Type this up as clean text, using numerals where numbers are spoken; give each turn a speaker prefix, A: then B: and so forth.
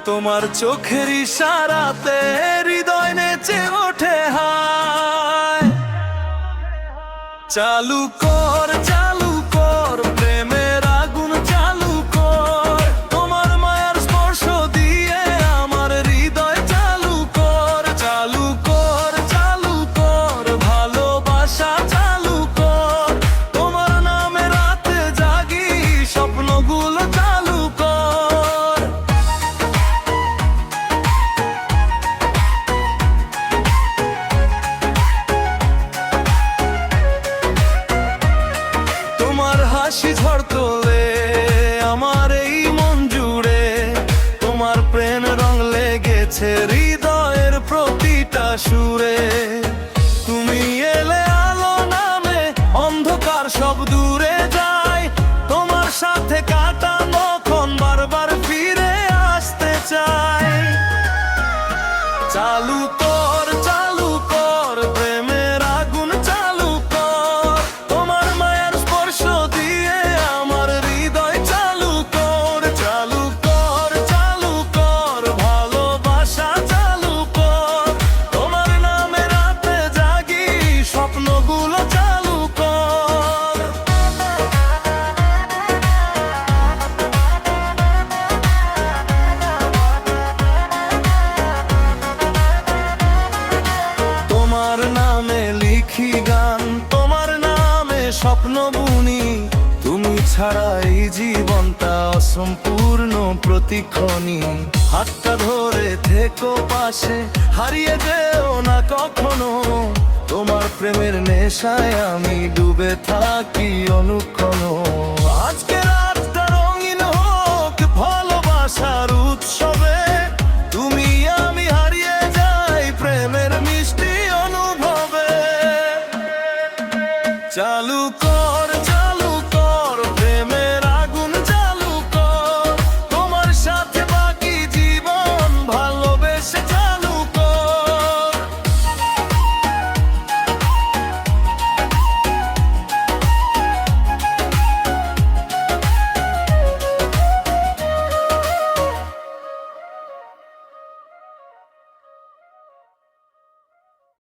A: তোমার চোখের ইশারাতে হৃদয় নেচে ওঠে হায়। চালু কর প্রেমের আগুন চালু কর, তোমার মায়ার স্পর্শ দিয়ে আমার হৃদয় চালু কর। চালু কর ভালোবাসা চালু কর, তোমার নামে রাতে জাগি স্বপ্নগুলো চালু কর। তোমার হাসি ঝড় তোলে আমার এই মন জুড়ে, তোমার প্রেম রং লেগেছে হৃদয়ের প্রতিটা সুরে। তুমি এলে আলো নামে অন্ধকার সব দূরে যায়, তোমার সাথে কাটানো ক্ষণ বারবার ফিরে আসতে চাই। চালু কর প্রেমের আগুন চালু কর, তোমার মায়ার স্পর্শ দিয়ে আমার হৃদয় চালু কর। চালু কর ভালোবাসা চালু কর, তোমার নামে রাতে জাগি স্বপ্নগুলো চালু কর। তোমার নামে লিখি গান, তোমার নামে স্বপ্ন বুনি, তুমি ছাড়া এই জীবনটা অসম্পূর্ণ প্রতিক্ষণই। হাতটা ধরে থেকো পাশে, হারিয়ে যেও না কখনো, তোমার প্রেমের নেশায় আমি ডুবে থাকি অনুক্ষণ।